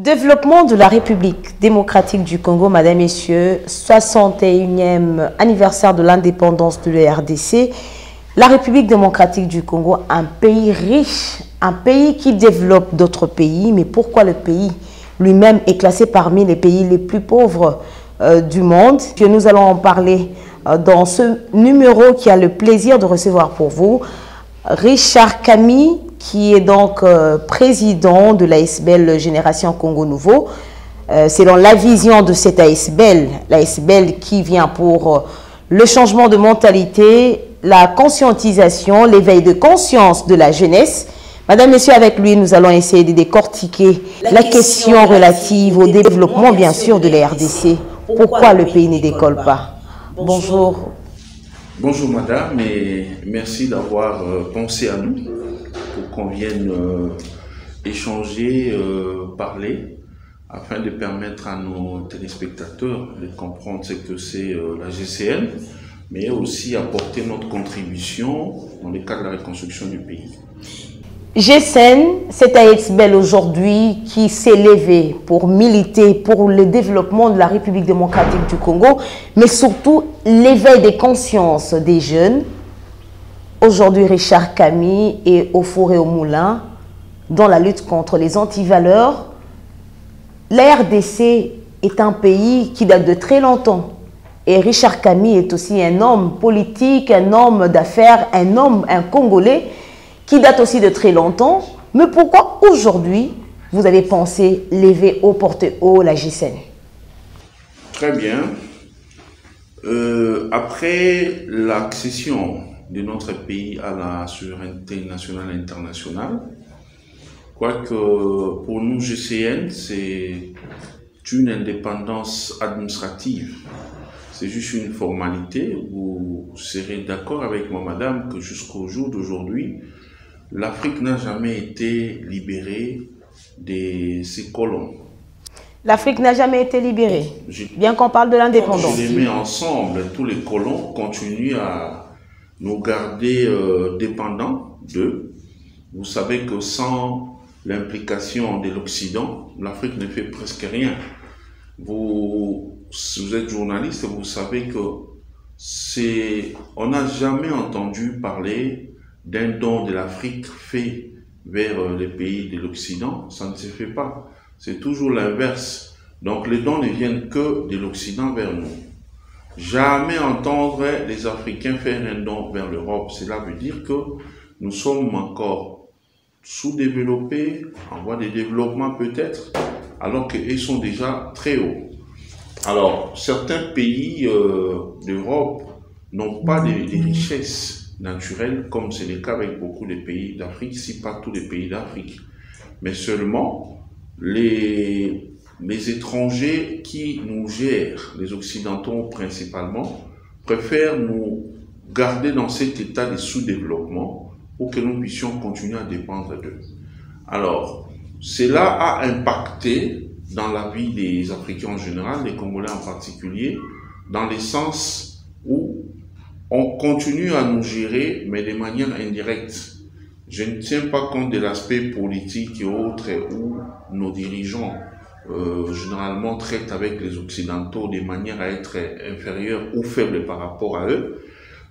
Développement de la République démocratique du Congo, Madame, Messieurs, 61e anniversaire de l'indépendance de la RDC. La République démocratique du Congo, un pays riche, un pays qui développe d'autres pays. Mais pourquoi le pays lui-même est classé parmi les pays les plus pauvres du monde? Nous allons en parler dans ce numéro qui a le plaisir de recevoir pour vous Richard Kami, qui est donc président de l'ASBL Génération Congo Nouveau. C'est dans la vision de cette ASBL, l'ASBL qui vient pour le changement de mentalité, la conscientisation, l'éveil de conscience de la jeunesse. Madame, Messieurs, avec lui, nous allons essayer de décortiquer la question relative au développement, bien sûr, de la RDC. Pourquoi le pays ne décolle pas? Bonjour. Bonjour madame, et merci d'avoir pensé à nous pour qu'on vienne échanger, parler, afin de permettre à nos téléspectateurs de comprendre ce que c'est la GCN, mais aussi apporter notre contribution dans le cadre de la reconstruction du pays. GCN, c'est ASBL aujourd'hui qui s'est levé pour militer pour le développement de la République démocratique du Congo, mais surtout l'éveil des consciences des jeunes. Aujourd'hui, Richard Kami est au four et au moulin dans la lutte contre les antivaleurs. La RDC est un pays qui date de très longtemps. Et Richard Kami est aussi un homme politique, un homme d'affaires, un Congolais qui date aussi de très longtemps. Mais pourquoi aujourd'hui, vous avez pensé lever haut, porter haut la GCN? Très bien. Après l'accession de notre pays à la souveraineté nationale et internationale, quoique pour nous GCN, c'est une indépendance administrative. C'est juste une formalité. Vous serez d'accord avec moi, madame, que jusqu'au jour d'aujourd'hui, l'Afrique n'a jamais été libérée de ses colons. L'Afrique n'a jamais été libérée, bien qu'on parle de l'indépendance. Je les mets ensemble, tous les colons continuent à nous garder dépendants d'eux. Vous savez que sans l'implication de l'Occident, l'Afrique ne fait presque rien. Vous êtes journaliste, vous savez que on n'a jamais entendu parler d'un don de l'Afrique fait vers les pays de l'Occident. Ça ne se fait pas. C'est toujours l'inverse. Donc les dons ne viennent que de l'Occident vers nous. Jamais entendre les Africains faire un don vers l'Europe. Cela veut dire que nous sommes encore sous-développés, en voie de développement peut-être, alors qu'ils sont déjà très hauts. Alors, certains pays d'Europe n'ont pas de richesses naturelles, comme c'est le cas avec beaucoup de pays d'Afrique, si pas tous les pays d'Afrique. Mais seulement les étrangers qui nous gèrent, les Occidentaux principalement, préfèrent nous garder dans cet état de sous-développement pour que nous puissions continuer à dépendre d'eux. Alors, cela a impacté dans la vie des Africains en général, des Congolais en particulier, dans le sens où on continue à nous gérer, mais de manière indirecte. Je ne tiens pas compte de l'aspect politique et autres où nos dirigeants généralement traitent avec les Occidentaux de manière à être inférieurs ou faibles par rapport à eux.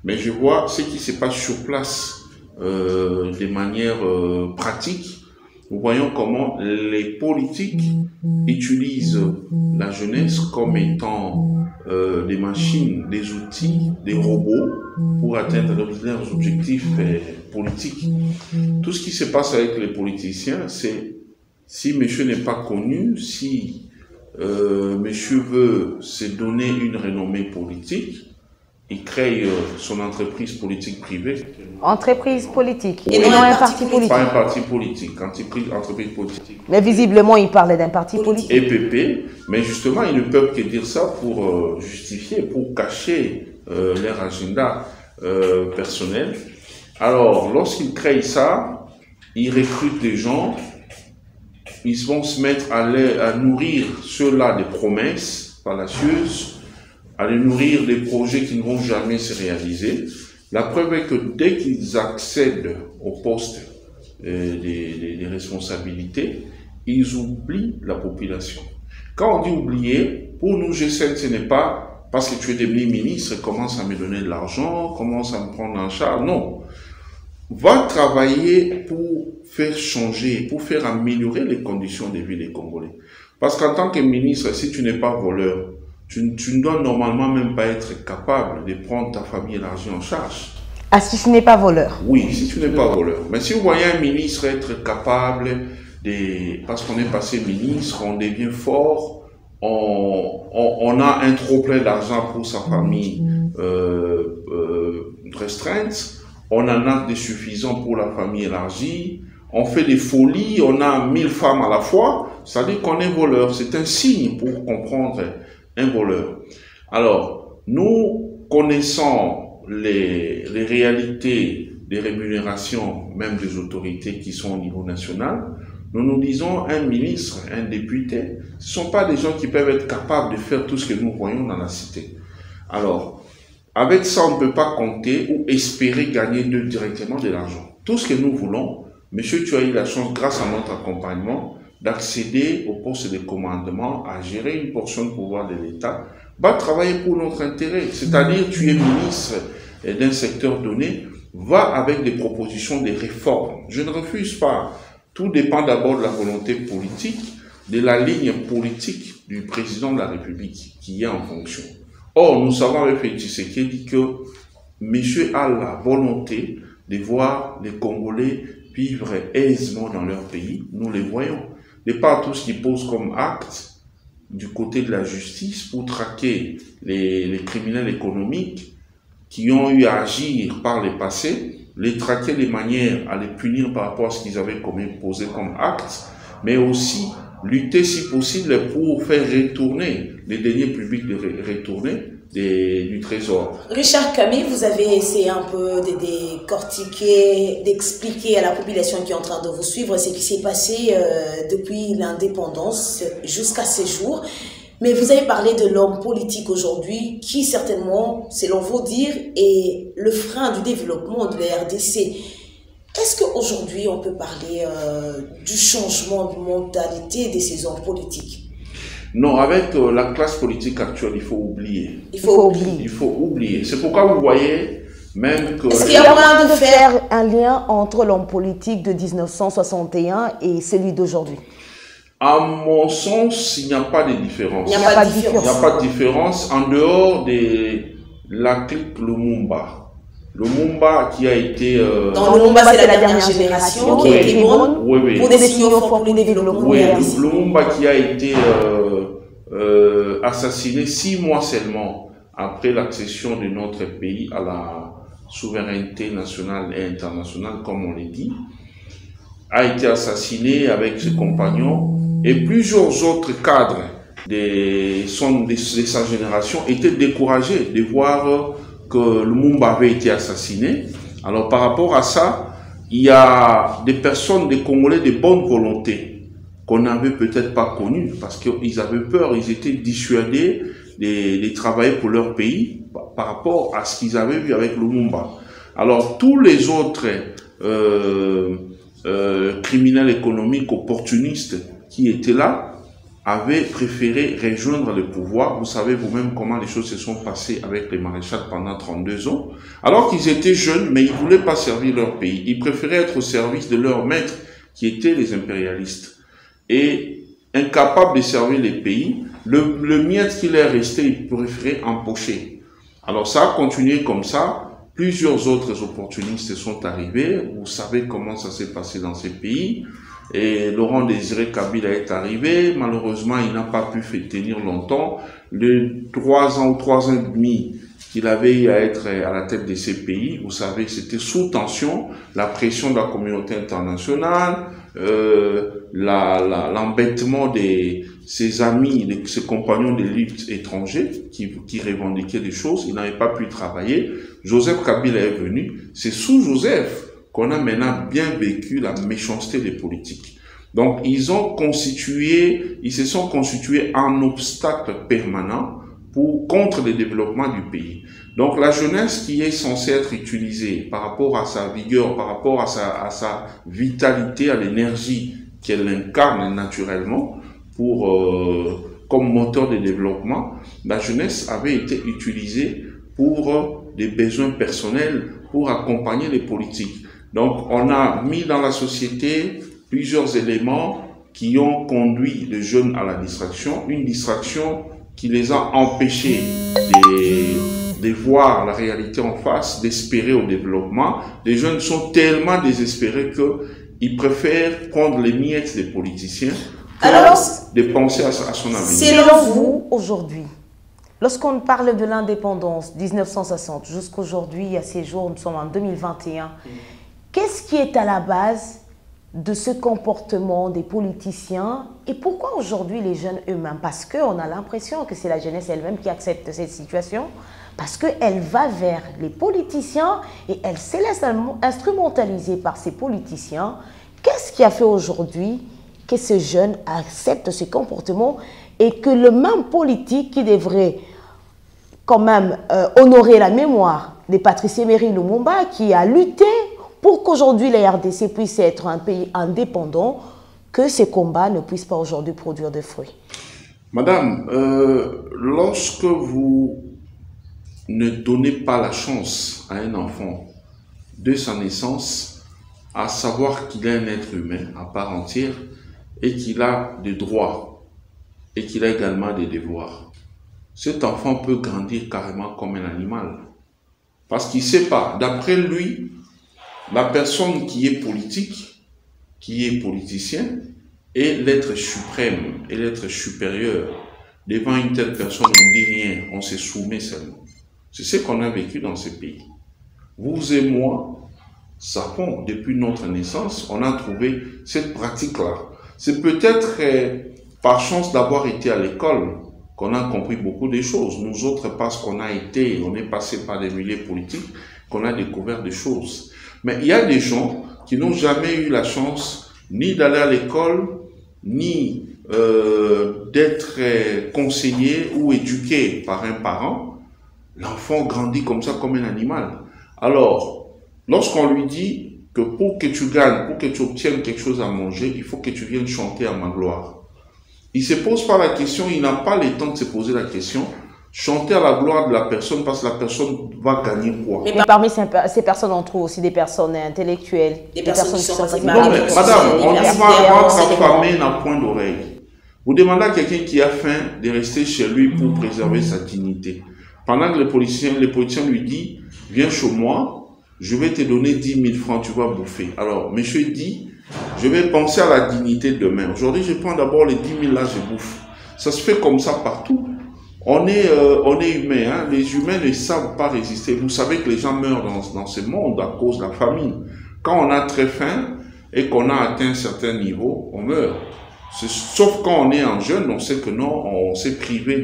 Mais je vois ce qui se passe sur place de manière pratique. Nous voyons comment les politiques utilisent la jeunesse comme étant des machines, des outils, des robots pour atteindre leurs objectifs politiques. Tout ce qui se passe avec les politiciens, c'est si monsieur n'est pas connu, si monsieur veut se donner une renommée politique, il crée son entreprise politique privée. Entreprise politique, oui. Et non un parti politique. Pas un parti politique, entreprise politique. Mais visiblement, il parlait d'un parti politique. EPP, mais justement, ils ne peuvent que dire ça pour justifier, pour cacher leur agenda personnel. Alors, lorsqu'ils créent ça, ils recrutent des gens, ils vont se mettre à nourrir ceux-là des promesses fallacieuses, à les nourrir des projets qui ne vont jamais se réaliser. La preuve est que dès qu'ils accèdent au poste des responsabilités, ils oublient la population. Quand on dit oublier, pour nous, G7, ce n'est pas parce que tu es devenu ministre, commence à me donner de l'argent, commence à me prendre en charge. Non. Va travailler pour faire changer, pour faire améliorer les conditions de vie des Congolais. Parce qu'en tant que ministre, si tu n'es pas voleur, tu ne dois normalement même pas être capable de prendre ta famille élargie en charge. Ah, si tu n'es pas voleur? Oui, si tu n'es pas voleur. Mais si vous voyez un ministre être capable de... Parce qu'on est passé ministre, on devient fort, on a un trop plein d'argent pour sa famille restreinte, on en a des suffisants pour la famille élargie, on fait des folies, on a 1000 femmes à la fois, ça dit qu'on est voleur. C'est un signe pour comprendre un voleur. Alors, nous connaissons les réalités des rémunérations, même des autorités qui sont au niveau national. Nous nous disons, un ministre, un député, ce ne sont pas des gens qui peuvent être capables de faire tout ce que nous voyons dans la cité. Alors, avec ça, on ne peut pas compter ou espérer gagner directement de l'argent. Tout ce que nous voulons, monsieur, tu as eu la chance, grâce à notre accompagnement, d'accéder au poste de commandement, à gérer une portion de pouvoir de l'État, va travailler pour notre intérêt. C'est-à-dire, tu es ministre d'un secteur donné, va avec des propositions de réformes. Je ne refuse pas. Tout dépend d'abord de la volonté politique, de la ligne politique du président de la République qui est en fonction. Or, nous savons avec Félix Tshisekedi que monsieur a la volonté de voir les Congolais vivre aisément dans leur pays. Nous les voyons. De par tout ce qu'ils posent comme acte du côté de la justice pour traquer les criminels économiques qui ont eu à agir par le passé, les traquer de manière à les punir par rapport à ce qu'ils avaient posé comme acte, mais aussi lutter si possible pour faire retourner les deniers publics du Trésor. Richard Kami, vous avez essayé un peu de décortiquer, d'expliquer à la population qui est en train de vous suivre ce qui s'est passé depuis l'indépendance jusqu'à ces jours. Mais vous avez parlé de l'homme politique aujourd'hui qui certainement, selon vos dires, est le frein du développement de la RDC. Est-ce qu'aujourd'hui on peut parler du changement de mentalité de ces hommes politiques? Non, avec la classe politique actuelle, il faut oublier. Il faut oublier. Il faut oublier. C'est pourquoi vous voyez même que... Est-ce qu'il y a moyen de faire un lien entre l'homme politique de 1961 et celui d'aujourd'hui? À mon sens, il n'y a pas de différence. Il n'y a pas de différence. Il n'y a pas de différence en dehors de la clique Lumumba. Lumumba qui a été... Non, Lumumba c'est la dernière génération qui a été bonne pour des signaux forts pour le développement. Oui, Lumumba qui a été assassiné 6 mois seulement après l'accession de notre pays à la souveraineté nationale et internationale, comme on l'a dit, a été assassiné avec ses compagnons et plusieurs autres cadres de sa génération étaient découragés de voir que Lumumba avait été assassiné. Alors par rapport à ça, il y a des personnes, des Congolais de bonne volonté qu'on n'avait peut-être pas connues parce qu'ils avaient peur, ils étaient dissuadés de travailler pour leur pays par rapport à ce qu'ils avaient vu avec Lumumba. Alors tous les autres criminels économiques opportunistes qui étaient là avaient préféré rejoindre le pouvoir. Vous savez vous-même comment les choses se sont passées avec les maréchals pendant 32 ans. Alors qu'ils étaient jeunes, mais ils ne voulaient pas servir leur pays. Ils préféraient être au service de leurs maîtres, qui étaient les impérialistes. Et incapables de servir les pays, le miette qui leur restait, ils préféraient empocher. Alors ça a continué comme ça. Plusieurs autres opportunistes sont arrivés. Vous savez comment ça s'est passé dans ces pays. Et Laurent Désiré Kabila est arrivé. Malheureusement, il n'a pas pu tenir longtemps. Les 3 ans ou 3 ans et demi qu'il avait eu à être à la tête de ces pays, vous savez, c'était sous tension, la pression de la communauté internationale, l'embêtement de ses amis, de ses compagnons de lutte étrangers qui revendiquaient des choses. Il n'avait pas pu travailler. Joseph Kabila est venu. C'est sous Joseph qu'on a maintenant bien vécu la méchanceté des politiques. Donc, ils se sont constitués un obstacle permanent contre le développement du pays. Donc, la jeunesse qui est censée être utilisée par rapport à sa vigueur, par rapport à sa vitalité, à l'énergie qu'elle incarne naturellement comme moteur de développement, la jeunesse avait été utilisée pour des besoins personnels, pour accompagner les politiques. Donc, on a mis dans la société plusieurs éléments qui ont conduit les jeunes à la distraction, une distraction qui les a empêchés de voir la réalité en face, d'espérer au développement. Les jeunes sont tellement désespérés qu'ils préfèrent prendre les miettes des politiciens de penser à son avenir. Selon vous, aujourd'hui, lorsqu'on parle de l'indépendance, 1960 jusqu'aujourd'hui, à ces jours, nous sommes en 2021, qu'est-ce qui est à la base de ce comportement des politiciens et pourquoi aujourd'hui les jeunes eux-mêmes? Parce qu'on a l'impression que c'est la jeunesse elle-même qui accepte cette situation, parce qu'elle va vers les politiciens et elle se laisse instrumentaliser par ces politiciens. Qu'est-ce qui a fait aujourd'hui que ces jeunes acceptent ce comportement et que le même politique qui devrait quand même honorer la mémoire de Patrice Emery Lumumba qui a lutté pour qu'aujourd'hui la RDC puisse être un pays indépendant, que ces combats ne puissent pas aujourd'hui produire de fruits? Madame, lorsque vous ne donnez pas la chance à un enfant de sa naissance à savoir qu'il est un être humain à part entière et qu'il a des droits et qu'il a également des devoirs, cet enfant peut grandir carrément comme un animal. Parce qu'il ne sait pas, d'après lui, la personne qui est politique, qui est politicien, est l'être suprême, est l'être supérieur. Devant une telle personne, on ne dit rien, on se soumet seulement. C'est ce qu'on a vécu dans ce pays. Vous et moi savons, depuis notre naissance, on a trouvé cette pratique-là. C'est peut-être par chance d'avoir été à l'école qu'on a compris beaucoup de choses. Nous autres, parce qu'on on est passé par des milieux politiques, qu'on a découvert des choses. Mais il y a des gens qui n'ont jamais eu la chance ni d'aller à l'école, ni d'être conseillé ou éduqué par un parent. L'enfant grandit comme ça, comme un animal. Alors, lorsqu'on lui dit que pour que tu gagnes, pour que tu obtiennes quelque chose à manger, il faut que tu viennes chanter à ma gloire. Il ne se pose pas la question, il n'a pas le temps de se poser la question. Chanter à la gloire de la personne parce que la personne va gagner quoi? Mais parmi ces personnes, on trouve aussi des personnes intellectuelles, des personnes qui sont non, mais madame, on va s'affamer d'un point d'oreille. Vous demandez à quelqu'un qui a faim de rester chez lui pour préserver sa dignité. Pendant que les politiciens lui disent, viens chez moi, je vais te donner 10 000 francs, tu vas bouffer. Alors, monsieur dit, je vais penser à la dignité de demain. Aujourd'hui, je prends d'abord les 10 000 là, je bouffe. Ça se fait comme ça partout. On est humain, hein? Les humains ne savent pas résister. Vous savez que les gens meurent dans ce monde à cause de la famine. Quand on a très faim et qu'on a atteint un certain niveau, on meurt. Sauf quand on est en jeune, on sait que non, on s'est privé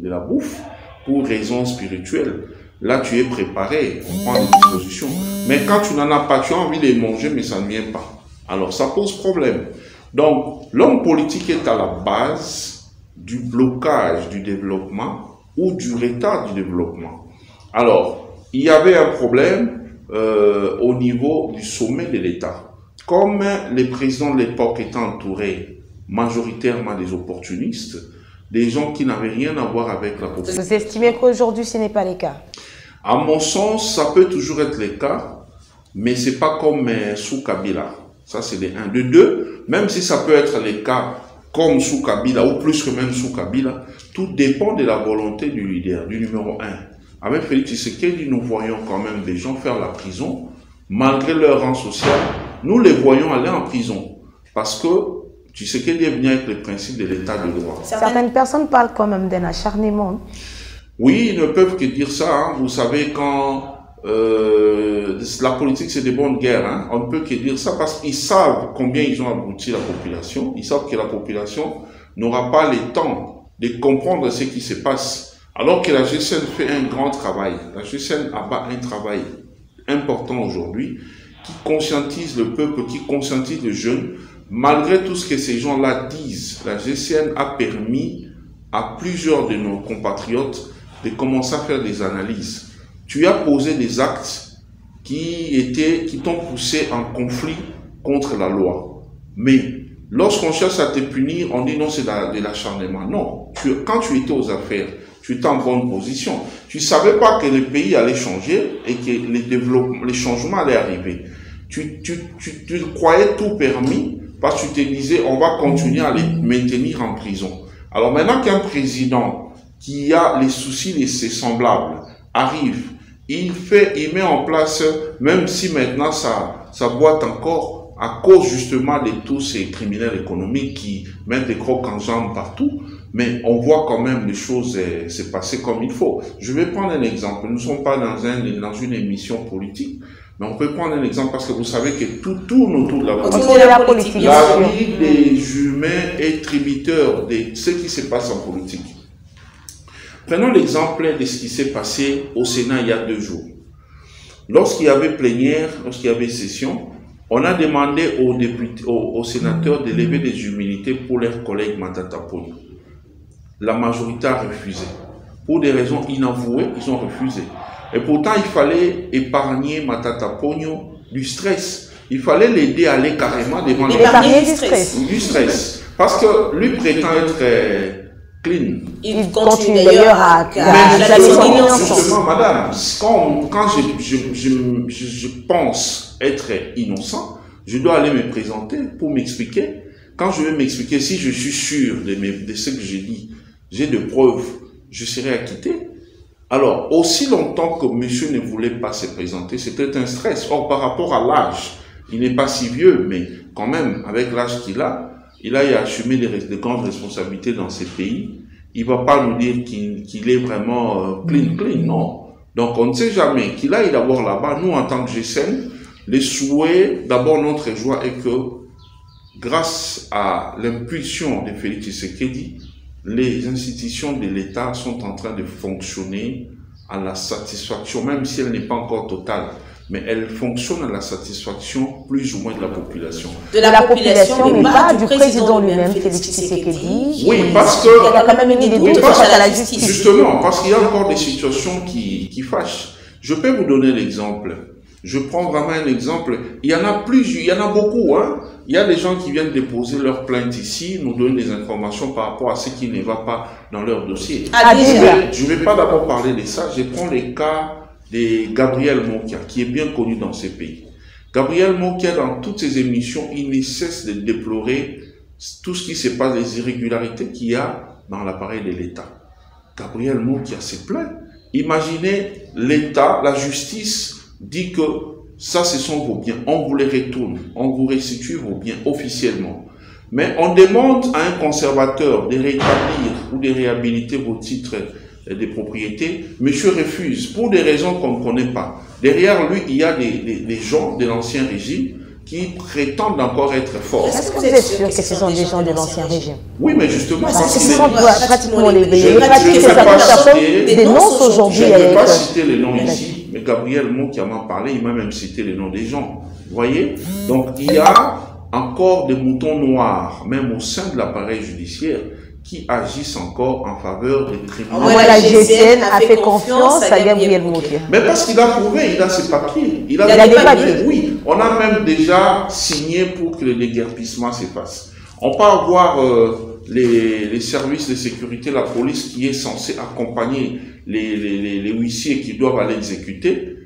de la bouffe pour raisons spirituelles. Là, tu es préparé, on prend des dispositions. Mais quand tu n'en as pas, tu as envie de manger, mais ça ne vient pas. Alors, ça pose problème. Donc, l'homme politique est à la base du blocage du développement ou du retard du développement. Alors, il y avait un problème au niveau du sommet de l'État. Comme les présidents de l'époque étaient entourés majoritairement des opportunistes, des gens qui n'avaient rien à voir avec la population. Vous estimez qu'aujourd'hui, ce n'est pas le cas? À mon sens, ça peut toujours être le cas, mais ce n'est pas comme sous Kabila. Ça, c'est de 1. De 2, même si ça peut être le cas comme sous Kabila, ou plus que même sous Kabila, tout dépend de la volonté du leader, du numéro 1. Avec Félix Tshisekedi, nous voyons quand même des gens faire la prison, malgré leur rang social, nous les voyons aller en prison, parce que Tshisekedi est venu avec le principe de l'état de droit. Certaines personnes parlent quand même d'un acharnement. Oui, ils ne peuvent que dire ça, hein. Vous savez, quand la politique c'est des bonnes guerres, hein. On ne peut que dire ça parce qu'ils savent combien ils ont abouti la population. Ils savent que la population n'aura pas le temps de comprendre ce qui se passe. Alors que la GCN fait un grand travail. La GCN abat un travail important aujourd'hui qui conscientise le peuple, qui conscientise les jeunes. Malgré tout ce que ces gens-là disent, la GCN a permis à plusieurs de nos compatriotes de commencer à faire des analyses. Tu as posé des actes qui t'ont poussé en conflit contre la loi. Mais lorsqu'on cherche à te punir, on dit non, c'est de l'acharnement. Non, quand tu étais aux affaires, tu étais en bonne position. Tu savais pas que le pays allait changer et que les changements allaient arriver. Tu croyais tout permis parce que tu te disais on va continuer à les maintenir en prison. Alors maintenant qu'un président qui a les soucis de ses semblables arrive, il met en place, même si maintenant ça boite encore à cause justement de tous ces criminels économiques qui mettent des crocs en jambes partout, mais on voit quand même les choses se passer comme il faut. Je vais prendre un exemple. Nous ne sommes pas dans une émission politique, mais on peut prendre un exemple parce que vous savez que tout tourne autour de la politique. La vie des humains est tributaire de ce qui se passe en politique. Prenons l'exemple de ce qui s'est passé au Sénat il y a 2 jours. Lorsqu'il y avait plénière, lorsqu'il y avait session, on a demandé aux députés, aux sénateurs de lever des humilités pour leurs collègues Matata Ponyo. La majorité a refusé. Pour des raisons inavouées, ils ont refusé. Et pourtant, il fallait épargner Matata Ponyo du stress. Il fallait l'aider à aller carrément devant le du stress. Parce que lui prétend être clean. Il continue d'ailleurs à justement, madame, quand je pense être innocent, je dois aller me présenter pour m'expliquer. Quand je vais m'expliquer, si je suis sûr de ce que j'ai dit, j'ai de preuves, je serai acquitté. Alors, aussi longtemps que monsieur ne voulait pas se présenter, c'était un stress. Or, par rapport à l'âge, il n'est pas si vieux, mais quand même, avec l'âge qu'il a, il a assumé de grandes responsabilités dans ces pays. Il ne va pas nous dire qu'il est vraiment clean, non. Donc, on ne sait jamais qu'il aille d'abord là-bas. Nous, en tant que GSM, les souhaits, d'abord notre joie est que, grâce à l'impulsion de Félix Tshisekedi, les institutions de l'État sont en train de fonctionner à la satisfaction, même si elle n'est pas encore totale, mais elle fonctionne à la satisfaction plus ou moins de la population. De la population, mais pas du président lui-même, Félix Tshisekedi. Oui, parce que... Il y a quand même une idée de face à la justice. Justement, parce qu'il y a encore des situations qui fâchent. Je peux vous donner l'exemple. Je prends vraiment un exemple. Il y en a plusieurs, il y en a beaucoup, hein. Il y a des gens qui viennent déposer leur plainte ici, nous donnent des informations par rapport à ce qui ne va pas dans leur dossier. Je ne vais pas d'abord parler de ça, je prends les cas de Gabriel Mokia, qui est bien connu dans ces pays. Gabriel Mokia, dans toutes ses émissions, il ne cesse de déplorer tout ce qui se passe, les irrégularités qu'il y a dans l'appareil de l'État. Gabriel Mokia se plaint. Imaginez l'État, la justice dit que ça, ce sont vos biens, on vous les retourne, on vous restitue vos biens officiellement. Mais on demande à un conservateur de rétablir ou de réhabiliter vos titres de propriété. Monsieur refuse pour des raisons qu'on ne connaît pas. Derrière lui, il y a des gens de l'ancien régime qui prétendent encore être forts. Est-ce que vous êtes sûr que ce sont des gens de l'ancien régime? Oui, mais justement, ce sont pratiquement les personnes dénoncent aujourd'hui. Je ne vais pas citer les noms ici. Mais Gabriel Mo qui m'a parlé, il m'a même cité les noms des gens. Vous voyez? Donc il y a encore des moutons noirs, même au sein de l'appareil judiciaire, qui agissent encore en faveur des criminels. La GSN a fait confiance à Gabriel Mo. Mais parce qu'il a prouvé, il a ses papiers. Il a des papiers. Oui, on a même déjà signé pour que le déguerpissement se fasse. On peut avoir les services de sécurité, la police qui est censée accompagner les huissiers qui doivent aller exécuter.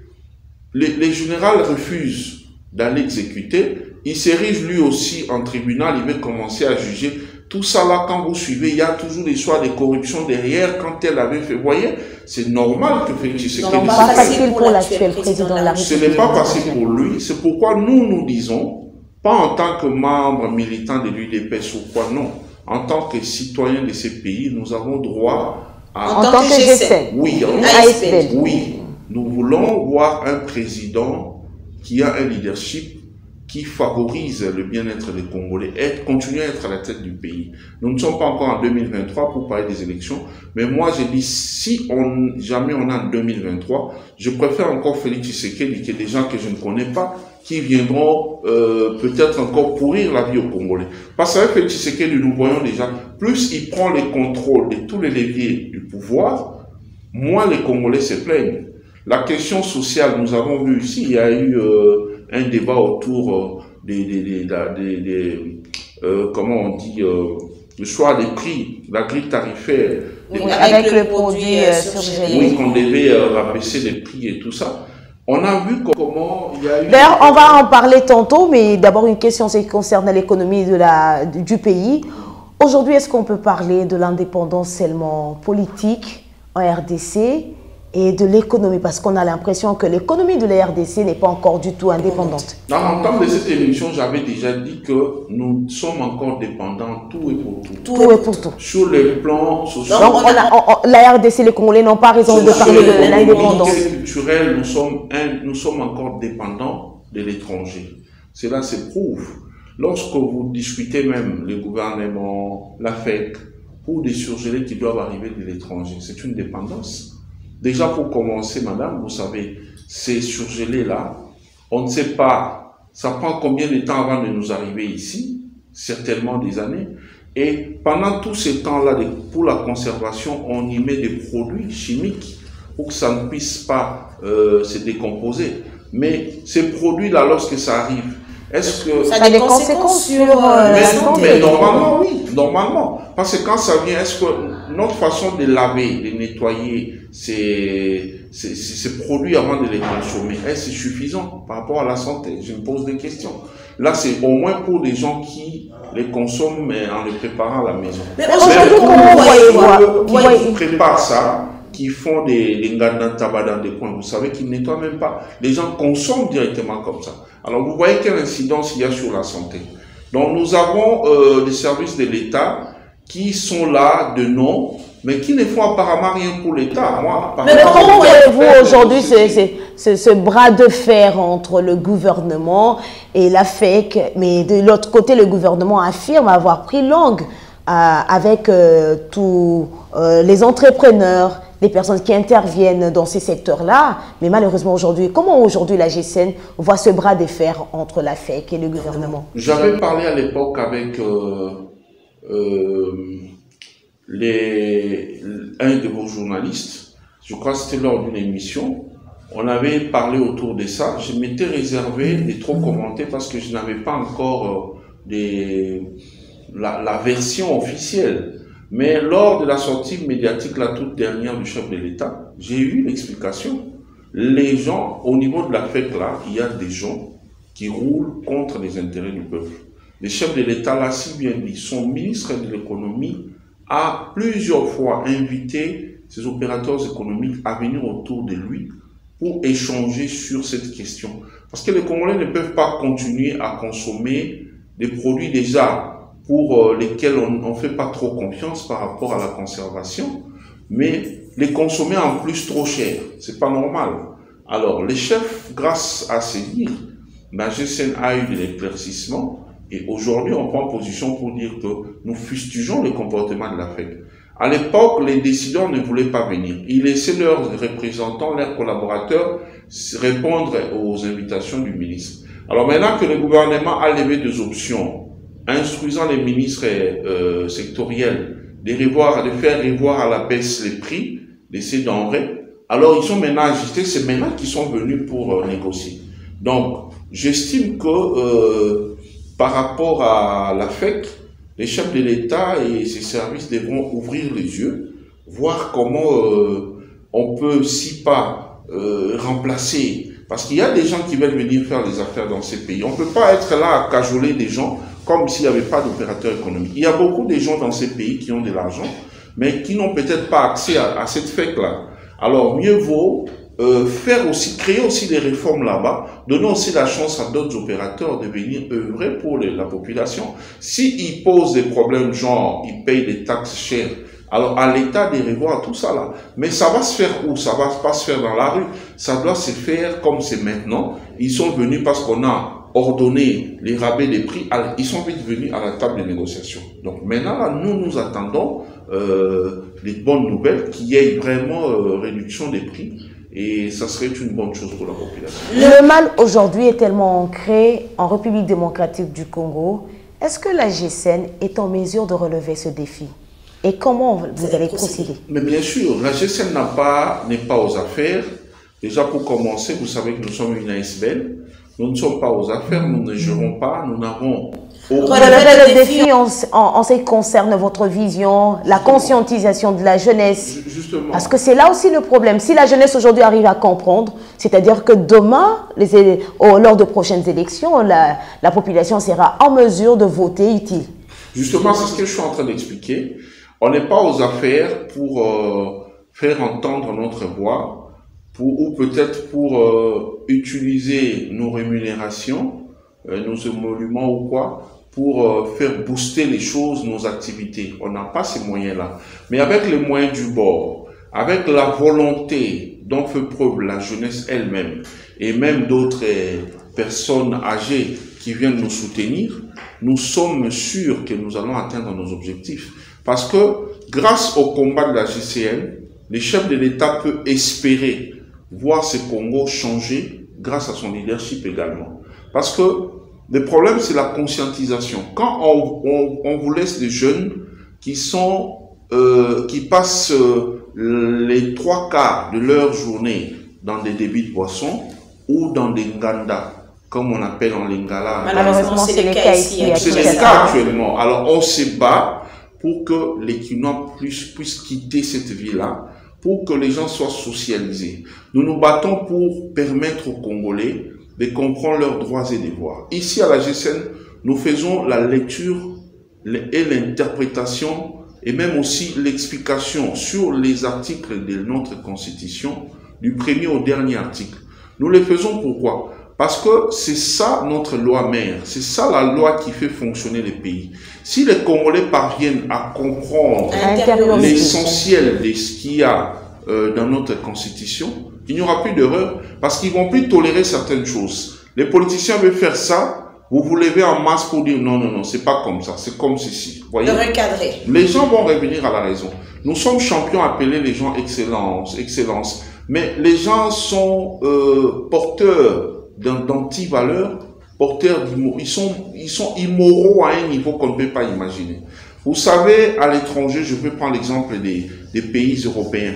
Les généraux refusent d'aller exécuter. Il s'érige lui aussi en tribunal, il veut commencer à juger. Tout ça là, quand vous suivez, il y a toujours des histoires de corruption derrière. Quand elle avait fait, vous voyez, c'est normal que Félix Tshisekedi... Ce n'est pas facile pour l'actuel président de la République. Ce n'est pas facile pour lui. C'est pourquoi nous disons, pas en tant que membre militant de l'UDPS ou quoi, non. En tant que citoyen de ces pays, nous avons droit à... En tant que GSN. Oui, oui. Nous voulons voir un président qui a un leadership qui favorise le bien-être des Congolais et continuer à être à la tête du pays. Nous ne sommes pas encore en 2023 pour parler des élections, mais moi je dis, si jamais on est en 2023, je préfère encore Félix Tshisekedi que des gens que je ne connais pas, qui viendront peut-être encore pourrir la vie aux Congolais. Parce qu'avec Félix Tshisekedi, nous voyons déjà, plus il prend les contrôles de tous les leviers du pouvoir, moins les Congolais se plaignent. La question sociale, nous avons vu ici, il y a eu un débat autour comment on dit, le choix des prix, la grille tarifaire. Oui, avec le produit surgelé. Oui, qu'on devait rabaisser les prix et tout ça. On a vu comment il y a eu... D'ailleurs, on va en parler tantôt, mais d'abord une question qui concerne l'économie du pays. Aujourd'hui, est-ce qu'on peut parler de l'indépendance seulement politique en RDC et de l'économie? Parce qu'on a l'impression que l'économie de la RDC n'est pas encore du tout indépendante. Dans l'entame de cette émission, j'avais déjà dit que nous sommes encore dépendants tout et pour tout. Tout et pour tout. Sur le plan social. Donc, la RDC, les Congolais n'ont pas raison de parler de l'indépendance. Culturel, nous sommes encore dépendants de l'étranger. Cela se prouve. Lorsque vous discutez même le gouvernement, la FEC, pour des surgelés qui doivent arriver de l'étranger, c'est une dépendance. Déjà pour commencer, madame, vous savez, ces surgelés-là, on ne sait pas, ça prend combien de temps avant de nous arriver ici, certainement des années, et pendant tous ces temps-là, pour la conservation, on y met des produits chimiques pour que ça ne puisse pas se décomposer. Mais ces produits-là, lorsque ça arrive, est-ce que... Ça a des conséquences sur la santé? Mais normalement, oui, normalement. Parce que quand ça vient, est-ce que notre façon de laver, de nettoyer ces produits avant de les consommer, est-ce suffisant par rapport à la santé? Je me pose des questions. Là, c'est au moins pour des gens qui les consomment, mais en les préparant à la maison. Mais aujourd'hui, comment vous préparez ça, qui font des ngadans tabac dans des coins, vous savez qu'ils ne nettoient même pas. Les gens consomment directement comme ça. Alors, vous voyez quelle incidence il y a sur la santé. Donc, nous avons des services de l'État qui sont là de nom, mais qui ne font apparemment rien pour l'État. Mais comment voyez-vous aujourd'hui ce bras de fer entre le gouvernement et la FEC? Mais de l'autre côté, le gouvernement affirme avoir pris langue avec tous les entrepreneurs, les personnes qui interviennent dans ces secteurs-là. Mais malheureusement aujourd'hui, comment aujourd'hui la GCN voit ce bras de fer entre la FEC et le gouvernement? J'avais parlé à l'époque avec un de vos journalistes, je crois que c'était lors d'une émission, on avait parlé autour de ça. Je m'étais réservé de trop commenter parce que je n'avais pas encore la version officielle. Mais lors de la sortie médiatique, la toute dernière du chef de l'État, j'ai eu l'explication. Les gens, au niveau de la FEC là, il y a des gens qui roulent contre les intérêts du peuple. Le chef de l'État l'a si bien dit, son ministre de l'économie a plusieurs fois invité ses opérateurs économiques à venir autour de lui pour échanger sur cette question. Parce que les Congolais ne peuvent pas continuer à consommer des produits déjà pour lesquels on ne fait pas trop confiance par rapport à la conservation, mais les consommer en plus trop cher. C'est pas normal. Alors, les chefs, grâce à ces livres, la GCN a eu de l'éclaircissement et aujourd'hui, on prend position pour dire que nous fustigeons le comportement de la FEC. À l'époque, les décideurs ne voulaient pas venir. Ils laissaient leurs représentants, leurs collaborateurs répondre aux invitations du ministre. Alors maintenant que le gouvernement a levé des options, instruisant les ministres sectoriels de faire revoir à la baisse les prix de ces denrées, alors ils sont maintenant agités, c'est maintenant qu'ils sont venus pour négocier. Donc, j'estime que par rapport à la FEC, les chefs de l'État et ses services devront ouvrir les yeux, voir comment on peut, si pas remplacer, parce qu'il y a des gens qui veulent venir faire des affaires dans ces pays. On ne peut pas être là à cajoler des gens comme s'il n'y avait pas d'opérateurs économiques. Il y a beaucoup de gens dans ces pays qui ont de l'argent, mais qui n'ont peut-être pas accès à cette FEC-là. Alors, mieux vaut créer aussi des réformes là-bas, donner aussi la chance à d'autres opérateurs de venir œuvrer pour la population. S'ils posent des problèmes, genre, ils payent des taxes chères, alors à l'État de revoir tout ça là. Mais ça va se faire où? Ça va pas se faire dans la rue. Ça doit se faire comme c'est maintenant. Ils sont venus parce qu'on a ordonné les rabais des prix. Ils sont vite venus à la table de négociation. Donc maintenant, là, nous attendons les bonnes nouvelles, qu'il y ait vraiment réduction des prix. Et ça serait une bonne chose pour la population. Le mal aujourd'hui est tellement ancré en République démocratique du Congo. Est-ce que la GCN est en mesure de relever ce défi? Et comment vous allez procéder? Mais bien sûr, la GCN n'est pas aux affaires. Déjà pour commencer, vous savez que nous sommes une ASBL. Nous ne sommes pas aux affaires, nous ne gérons pas, nous n'avons relever le défi en ce qui concerne votre vision, la conscientisation de la jeunesse. Justement. Parce que c'est là aussi le problème. Si la jeunesse aujourd'hui arrive à comprendre, c'est-à-dire que demain, lors de prochaines élections, la population sera en mesure de voter utile. Justement, c'est ce que je suis en train d'expliquer. On n'est pas aux affaires pour faire entendre notre voix, ou peut-être pour utiliser nos rémunérations, nos émoluments ou quoi, pour faire booster les choses, nos activités. On n'a pas ces moyens-là. Mais avec les moyens du bord, avec la volonté dont fait preuve la jeunesse elle-même, et même d'autres personnes âgées qui viennent nous soutenir, nous sommes sûrs que nous allons atteindre nos objectifs. Parce que grâce au combat de la GCN, le chef de l'État peut espérer voir ce Congo changer grâce à son leadership également. Parce que le problème, c'est la conscientisation. Quand on vous laisse des jeunes qui passent les 3/4 de leur journée dans des débits de boissons ou dans des nganda, comme on appelle en lingala. Malheureusement, c'est le cas ici. C'est le cas actuellement. Alors, on se bat pour que les Kinois puissent quitter cette vie-là, pour que les gens soient socialisés. Nous nous battons pour permettre aux Congolais de comprendre leurs droits et devoirs. Ici, à la GCN, nous faisons la lecture et l'interprétation et même aussi l'explication sur les articles de notre Constitution, du premier au dernier article. Nous le faisons pourquoi? Parce que c'est ça notre loi mère, c'est ça la loi qui fait fonctionner les pays. Si les Congolais parviennent à comprendre l'essentiel de ce qu'il y a dans notre Constitution, il n'y aura plus d'erreur parce qu'ils vont plus tolérer certaines choses. Les politiciens veulent faire ça, vous vous levez en masse pour dire non, non, non, c'est pas comme ça, c'est comme ceci. Voyez? De recadrer. Les gens vont revenir à la raison. Nous sommes champions à appeler les gens excellence, excellence. Mais les gens sont porteurs d'anti-valeurs, porteurs d'immoral. Ils sont immoraux à un niveau qu'on ne peut pas imaginer. Vous savez, à l'étranger, je peux prendre l'exemple des pays européens.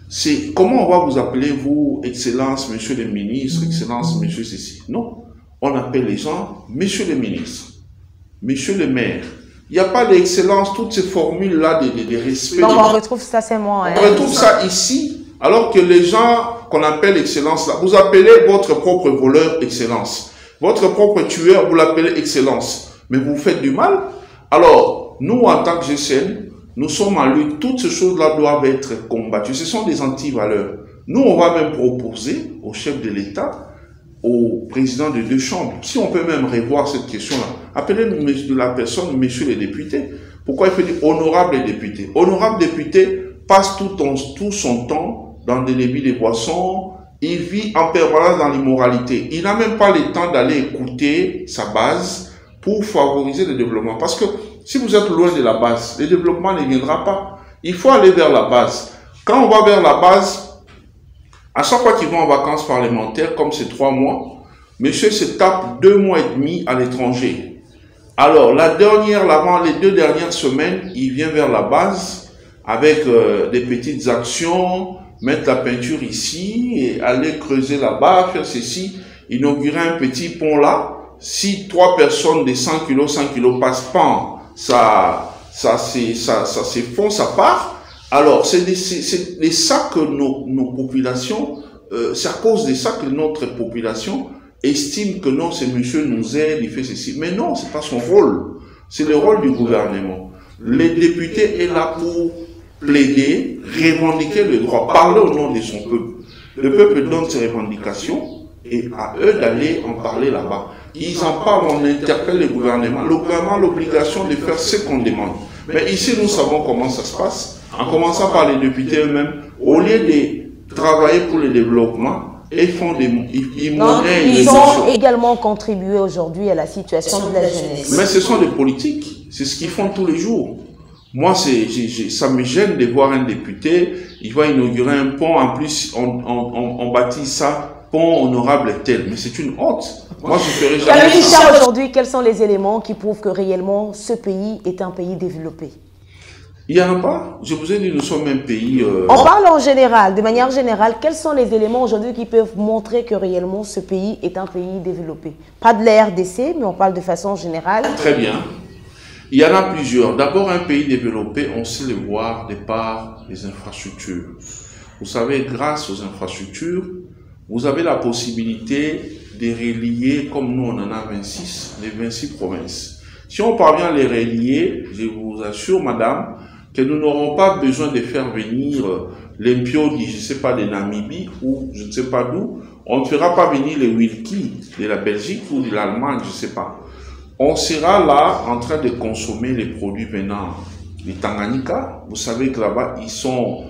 C'est comment on va vous appeler, vous, Excellence, Monsieur le ministre, Excellence, Monsieur ceci. Non, on appelle les gens Monsieur le ministre, Monsieur le maire. Il n'y a pas d'excellence, toutes ces formules-là de respect. Non, on retrouve ça, c'est moi. On retrouve ça ici, alors que les gens qu'on appelle excellence, là, vous appelez votre propre voleur excellence. Votre propre tueur, vous l'appelez excellence. Mais vous faites du mal. Alors, nous, en tant que GCN, nous sommes en lutte. Toutes ces choses-là doivent être combattues. Ce sont des anti-valeurs. Nous, on va même proposer au chef de l'État, au président de 2 chambres, si on peut même revoir cette question-là, appelez la personne monsieur le député. Pourquoi il faut dire honorable député? Honorable député passe tout son temps dans des débits de boissons, il vit en permanence dans l'immoralité. Il n'a même pas le temps d'aller écouter sa base pour favoriser le développement. Parce que si vous êtes loin de la base, le développement ne viendra pas. Il faut aller vers la base. Quand on va vers la base, à chaque fois qu'ils vont en vacances parlementaires, comme c'est 3 mois, monsieur se tape 2 mois et demi à l'étranger. Alors, les 2 dernières semaines, il vient vers la base avec des petites actions, mettre la peinture ici, et aller creuser là-bas, faire ceci, inaugurer un petit pont là. Si 3 personnes de 100 kilos passent pas, ça s'effondre, ça part. Alors, c'est de ça que nos populations, c'est à cause de ça que notre population estime que non, ce monsieur nous aide, il fait ceci. Mais non, c'est pas son rôle. C'est le rôle du gouvernement. Les députés est là pour plaider, revendiquer le droit, parler au nom de son peuple. Le peuple donne ses revendications et à eux d'aller en parler là-bas. Ils en parlent, on interpelle le gouvernement. Le gouvernement a l'obligation de faire ce qu'on demande. Mais ici, nous savons comment ça se passe. En commençant par les députés eux-mêmes, au lieu de travailler pour le développement, ils font ils ont également contribué aujourd'hui à la situation de la jeunesse. Mais ce sont des politiques. C'est ce qu'ils font tous les jours. Moi, ça me gêne de voir un député, il va inaugurer un pont, en plus, on bâtit ça, pont honorable tel. Mais c'est une honte. Moi, je ferai jamais ça. Aujourd'hui, quels sont les éléments qui prouvent que réellement ce pays est un pays développé? Il n'y en a pas. Je vous ai dit, nous sommes un pays... On parle en général, de manière générale, quels sont les éléments aujourd'hui qui peuvent montrer que réellement ce pays est un pays développé? Pas de la RDC, mais on parle de façon générale. Très bien. Il y en a plusieurs. D'abord, un pays développé, on sait le voir de par les infrastructures. Vous savez, grâce aux infrastructures, vous avez la possibilité de relier, comme nous on en a 26, les 26 provinces. Si on parvient à les relier, je vous assure, madame, que nous n'aurons pas besoin de faire venir l'impio, je ne sais pas, de Namibie ou je ne sais pas d'où. On ne fera pas venir les Wilkie de la Belgique ou de l'Allemagne, je ne sais pas. On sera là en train de consommer les produits venant du Tanganyika. Vous savez que là-bas, ils sont...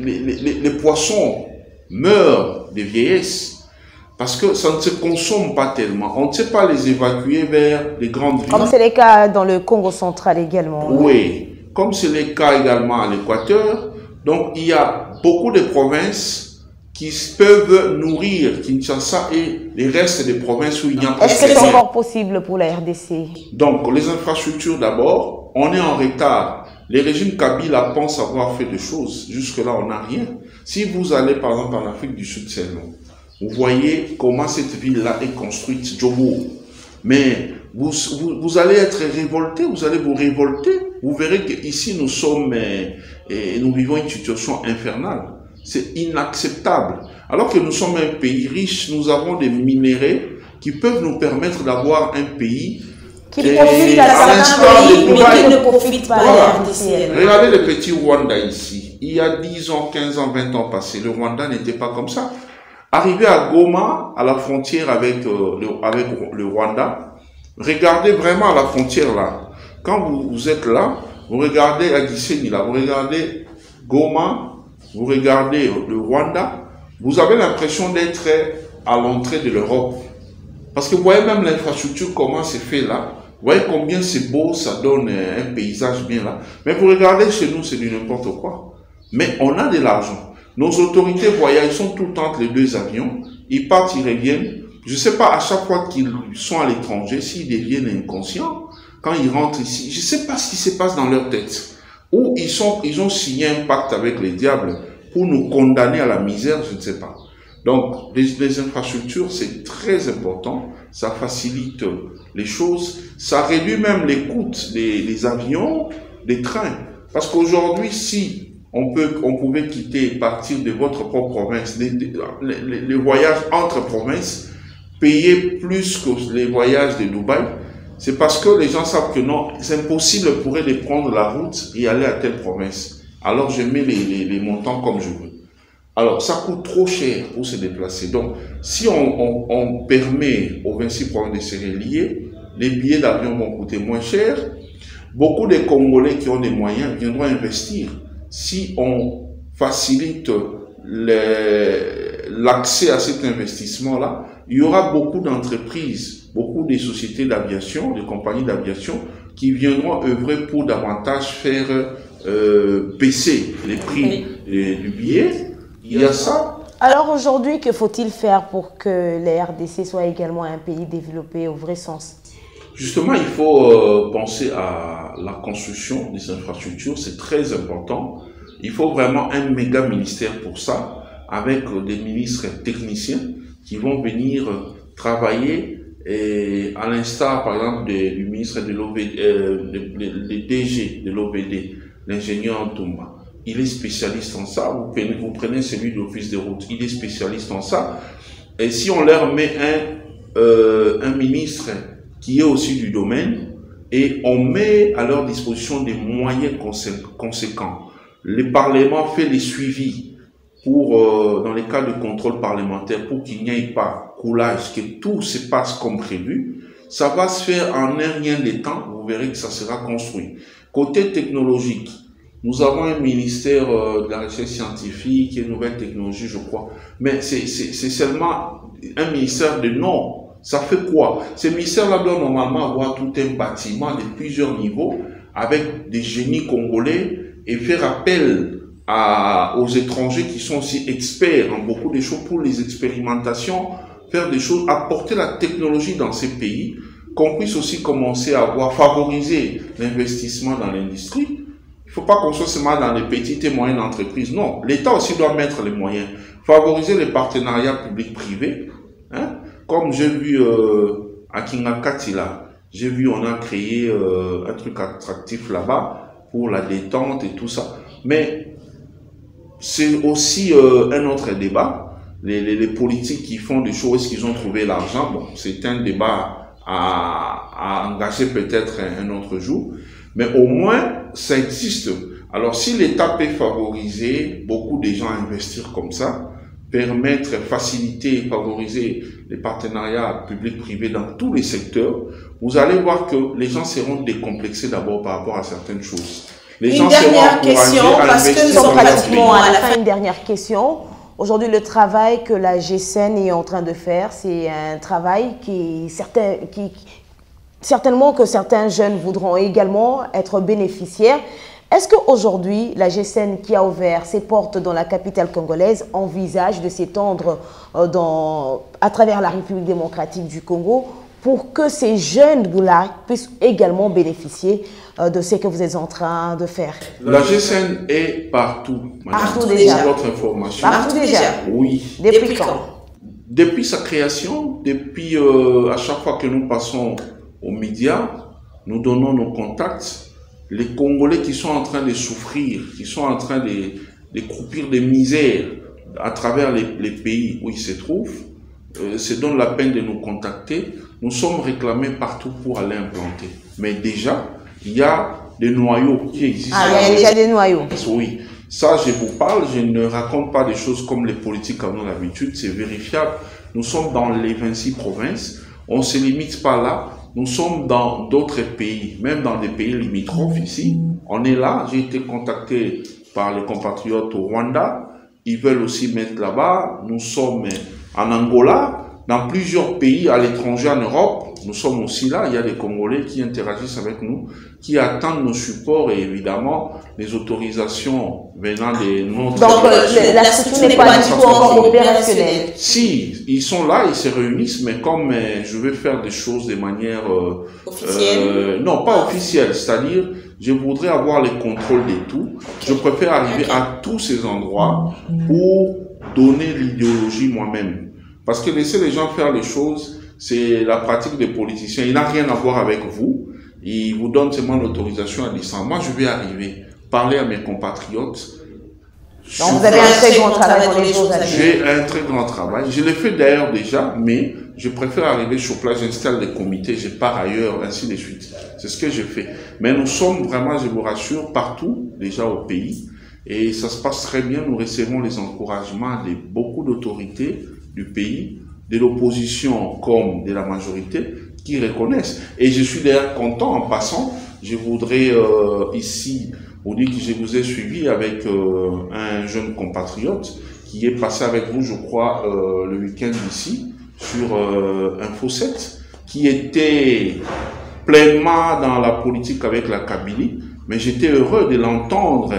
les poissons meurent de vieillesse parce que ça ne se consomme pas tellement. On ne sait pas les évacuer vers les grandes villes. Comme c'est le cas dans le Congo central également. Oui, comme c'est le cas également à l'Équateur. Donc, il y a beaucoup de provinces qui peuvent nourrir Kinshasa et les restes des provinces où il n'y a pas de... Est-ce que c'est encore possible pour la RDC? Donc, les infrastructures d'abord, on est en retard. Les régimes Kabila pensent avoir fait des choses. Jusque-là, on n'a rien. Si vous allez, par exemple, en Afrique du Sud, c'est long. Vous voyez comment cette ville-là est construite, Djobo. Mais vous allez être révolté, vous allez vous révolter. Vous verrez qu'ici, nous sommes, nous vivons une situation infernale. C'est inacceptable. Alors que nous sommes un pays riche, nous avons des minéraux qui peuvent nous permettre d'avoir un pays qui profite à l'instar de Dubaï, mais qui ne profite pas à la RDC. Regardez le petit Rwanda ici. Il y a 10 ans, 15 ans, 20 ans passés, le Rwanda n'était pas comme ça. Arrivé à Goma, à la frontière avec le Rwanda, regardez vraiment à la frontière là. Quand vous êtes là, vous regardez à Gisenyi là, vous regardez Goma, vous regardez le Rwanda, vous avez l'impression d'être à l'entrée de l'Europe. Parce que vous voyez même l'infrastructure, comment c'est fait là. Vous voyez combien c'est beau, ça donne un paysage bien là. Mais vous regardez chez nous, c'est du n'importe quoi. Mais on a de l'argent. Nos autorités voyagent, ils sont tout le temps entre les deux avions. Ils partent, ils reviennent. Je ne sais pas, à chaque fois qu'ils sont à l'étranger, s'ils deviennent inconscients, quand ils rentrent ici, je ne sais pas ce qui se passe dans leur tête. Ou ils ont signé un pacte avec les diables pour nous condamner à la misère, je ne sais pas. Donc, les infrastructures, c'est très important. Ça facilite les choses. Ça réduit même les coûts des avions, des trains. Parce qu'aujourd'hui, si on pouvait quitter, partir de votre propre province, les voyages entre provinces, payer plus que les voyages de Dubaï, c'est parce que les gens savent que non, c'est impossible pour eux de prendre la route et aller à telle province. Alors je mets les montants comme je veux. Alors ça coûte trop cher pour se déplacer. Donc si on permet aux 26 provinces de se relier, les billets d'avion vont coûter moins cher. Beaucoup de Congolais qui ont des moyens viendront investir. Si on facilite l'accès à cet investissement-là, il y aura beaucoup d'entreprises, beaucoup de sociétés d'aviation, de compagnies d'aviation qui viendront œuvrer pour davantage faire baisser les prix du billet. Il y a ça. Alors aujourd'hui, que faut-il faire pour que la RDC soit également un pays développé au vrai sens? Justement, il faut penser à la construction des infrastructures, c'est très important. Il faut vraiment un méga ministère pour ça, avec des ministres techniciens qui vont venir travailler, et à l'instar par exemple du ministre de l'OVD, le DG de l'OVD, l'ingénieur Ntumba. Il est spécialiste en ça. Vous prenez celui de l'office des routes, il est spécialiste en ça. Et si on leur met un ministre qui est aussi du domaine, et on met à leur disposition des moyens conséquents. Le Parlement fait les suivis dans les cas de contrôle parlementaire, pour qu'il n'y ait pas coulage, que tout se passe comme prévu. Ça va se faire en un rien de temps, vous verrez que ça sera construit. Côté technologique, nous avons un ministère de la recherche scientifique et nouvelles technologies, je crois. Mais c'est seulement un ministère de nom. Ça fait quoi? Ce ministère-là doit normalement avoir tout un bâtiment de plusieurs niveaux avec des génies congolais et faire appel aux étrangers qui sont aussi experts en beaucoup de choses pour les expérimentations, faire des choses, apporter la technologie dans ces pays qu'on puisse aussi commencer à favoriser l'investissement dans l'industrie. Il ne faut pas qu'on soit seulement dans les petites et moyennes entreprises. Non, l'État aussi doit mettre les moyens. Favoriser les partenariats publics-privés. Hein? Comme j'ai vu à Kingakati, là, j'ai vu on a créé un truc attractif là-bas pour la détente et tout ça. Mais c'est aussi un autre débat. Les politiques qui font des choses, qu'ils ont trouvé l'argent, bon, c'est un débat à engager peut-être un autre jour. Mais au moins, ça existe. Alors, si l'État peut favoriser beaucoup de gens à investir comme ça, permettre, faciliter, favoriser les partenariats publics-privés dans tous les secteurs, vous allez voir que les gens seront décomplexés d'abord par rapport à certaines choses. Les gens seront encouragés à parce que nous sommes pratiquement à la fin. Une dernière question. Aujourd'hui, le travail que la GSEN est en train de faire, c'est un travail certainement que certains jeunes voudront également être bénéficiaires. Est-ce qu'aujourd'hui, la GSEN qui a ouvert ses portes dans la capitale congolaise envisage de s'étendre à travers la République démocratique du Congo pour que ces jeunes-là puissent également bénéficier de ce que vous êtes en train de faire? La GSEN est partout. Partout déjà. Votre information. Partout déjà. Oui. Depuis quand? Depuis sa création, depuis à chaque fois que nous passons aux médias, nous donnons nos contacts. Les Congolais qui sont en train de souffrir, qui sont en train de croupir de misère à travers les pays où ils se trouvent, se donnent la peine de nous contacter. Nous sommes réclamés partout pour aller implanter. Mais déjà, il y a des noyaux qui existent. Ah, il y a déjà des noyaux. Oui. Ça, je vous parle, je ne raconte pas des choses comme les politiques en ont l'habitude, c'est vérifiable. Nous sommes dans les 26 provinces, on ne se limite pas là, nous sommes dans d'autres pays, même dans des pays limitrophes ici. On est là, j'ai été contacté par les compatriotes au Rwanda, ils veulent aussi mettre là-bas, nous sommes en Angola, dans plusieurs pays à l'étranger en Europe, nous sommes aussi là, il y a des Congolais qui interagissent avec nous, qui attendent nos supports et évidemment les autorisations venant de notre... Donc la structure n'est pas du tout encore opérationnelle. Si, ils sont là, ils se réunissent, mais comme je vais faire des choses de manière... officielle? Non, pas officielle, c'est-à-dire je voudrais avoir les contrôles de tout. Je préfère arriver à tous ces endroits pour donner l'idéologie moi-même. Parce que laisser les gens faire les choses, c'est la pratique des politiciens. Il n'a rien à voir avec vous. Ils vous donnent seulement l'autorisation à distance. Moi, je vais arriver, parler à mes compatriotes. Donc, vous avez un très grand travail dans les jours à venir. J'ai un très grand travail. Je l'ai fait d'ailleurs déjà, mais je préfère arriver sur place, j'installe des comités, je pars ailleurs, ainsi de suite. C'est ce que j'ai fait. Mais nous sommes vraiment, je vous rassure, partout, déjà au pays. Et ça se passe très bien. Nous recevons les encouragements de beaucoup d'autorités du pays, de l'opposition comme de la majorité, qui reconnaissent. Et je suis d'ailleurs content en passant. Je voudrais ici vous dire que je vous ai suivi avec un jeune compatriote qui est passé avec vous, je crois, le week-end ici, sur Info 7, qui était pleinement dans la politique avec la Kabylie, mais j'étais heureux de l'entendre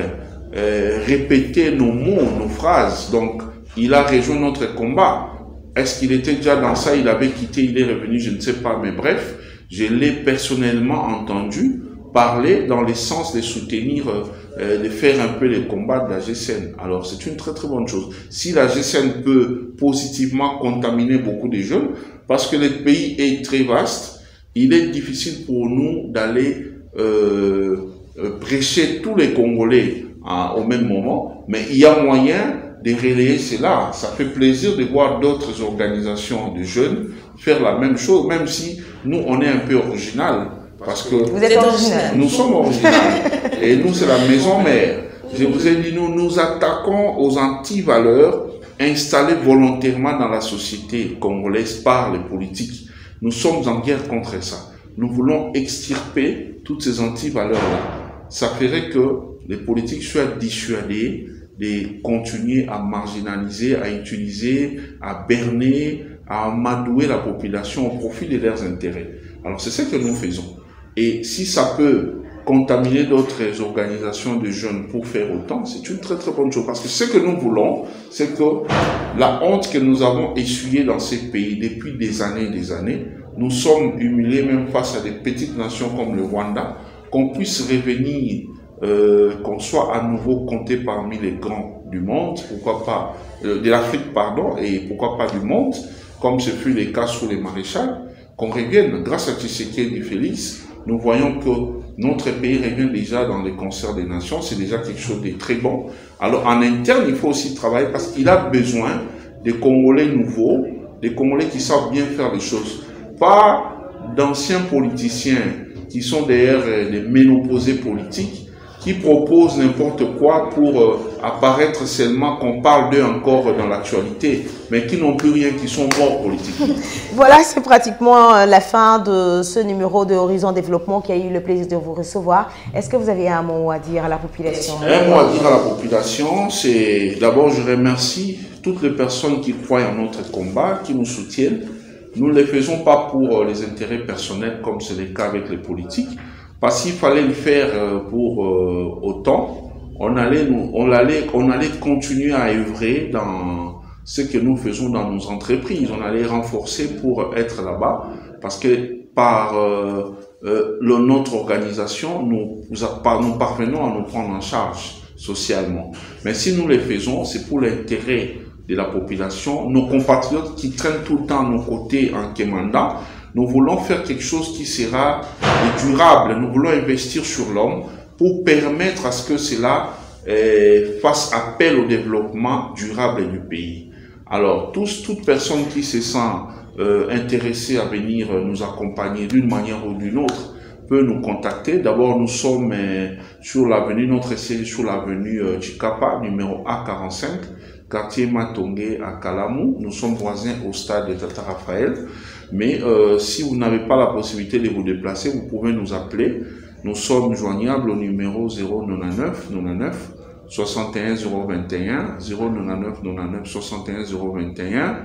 répéter nos mots, nos phrases. Donc, il a rejoint notre combat. Est-ce qu'il était déjà dans ça? Il avait quitté, il est revenu, je ne sais pas. Mais bref, je l'ai personnellement entendu parler dans le sens de soutenir, de faire un peu les combats de la GSEN. Alors, c'est une très très bonne chose. Si la GSEN peut positivement contaminer beaucoup de jeunes, parce que le pays est très vaste, il est difficile pour nous d'aller prêcher tous les Congolais au même moment, mais il y a moyen de relayer cela. Ça fait plaisir de voir d'autres organisations de jeunes faire la même chose, même si nous, on est un peu original. Parce que vous êtes original. Nous sommes originaux. Et nous, c'est la maison mère. Je vous ai dit, nous nous attaquons aux anti-valeurs installées volontairement dans la société congolaise par les politiques. Nous sommes en guerre contre ça. Nous voulons extirper toutes ces anti-valeurs-là. Ça ferait que les politiques soient dissuadés de continuer à marginaliser, à utiliser, à berner, à amadouer la population au profit de leurs intérêts. Alors c'est ce que nous faisons. Et si ça peut contaminer d'autres organisations de jeunes pour faire autant, c'est une très très bonne chose. Parce que ce que nous voulons, c'est que la honte que nous avons essuyée dans ces pays depuis des années, nous sommes humiliés même face à des petites nations comme le Rwanda, qu'on puisse revenir, qu'on soit à nouveau compté parmi les grands du monde, pourquoi pas, de l'Afrique, pardon, et pourquoi pas du monde, comme ce fut le cas sous les maréchals, qu'on revienne, grâce à Tshisekedi Félix, nous voyons que notre pays revient déjà dans les concerts des nations, c'est déjà quelque chose de très bon. Alors en interne, il faut aussi travailler parce qu'il a besoin des Congolais nouveaux, des Congolais qui savent bien faire les choses. Pas d'anciens politiciens qui sont derrière des ménopausés politiques, qui proposent n'importe quoi pour apparaître seulement qu'on parle d'eux encore dans l'actualité, mais qui n'ont plus rien, qui sont morts politiquement. Voilà, c'est pratiquement la fin de ce numéro de Horizon Développement qui a eu le plaisir de vous recevoir. Est-ce que vous avez un mot à dire à la population? Un mot à dire à la population, c'est d'abord je remercie toutes les personnes qui croient en notre combat, qui nous soutiennent. Nous ne les faisons pas pour les intérêts personnels comme c'est le cas avec les politiques, parce qu'il fallait le faire pour autant, on allait continuer à œuvrer dans ce que nous faisons dans nos entreprises. On allait renforcer pour être là-bas, parce que par notre organisation, nous parvenons à nous prendre en charge socialement. Mais si nous le faisons, c'est pour l'intérêt de la population, nos compatriotes qui traînent tout le temps à nos côtés en Kemanda. Nous voulons faire quelque chose qui sera durable. Nous voulons investir sur l'homme pour permettre à ce que cela fasse appel au développement durable du pays. Alors, toute personne qui se sent intéressée à venir nous accompagner d'une manière ou d'une autre peut nous contacter. D'abord, nous sommes sur l'avenue, notre siège sur l'avenue Chikapa, numéro A45, quartier Matongé à Kalamou. Nous sommes voisins au stade de Tata Raphaël. Mais si vous n'avez pas la possibilité de vous déplacer, vous pouvez nous appeler. Nous sommes joignables au numéro 099 99 61 021 099 99 61 021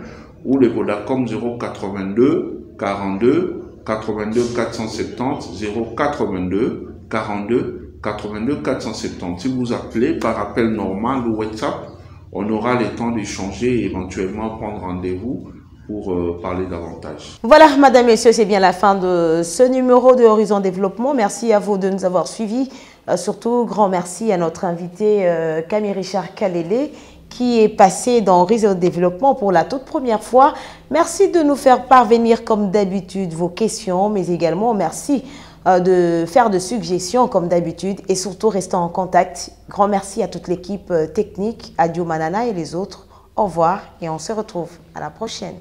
ou le Vodacom 082 42 82 470 082 42 82 470. Si vous appelez par appel normal ou WhatsApp, on aura le temps d'échanger et éventuellement prendre rendez-vous pour parler davantage. Voilà, madame, messieurs, c'est bien la fin de ce numéro de Horizon Développement. Merci à vous de nous avoir suivis. Surtout, grand merci à notre invité Camille Richard Kalele qui est passé dans Horizon Développement pour la toute première fois. Merci de nous faire parvenir comme d'habitude vos questions, mais également merci de faire de suggestions comme d'habitude et surtout restons en contact. Grand merci à toute l'équipe technique, à Dio Manana et les autres. Au revoir et on se retrouve à la prochaine.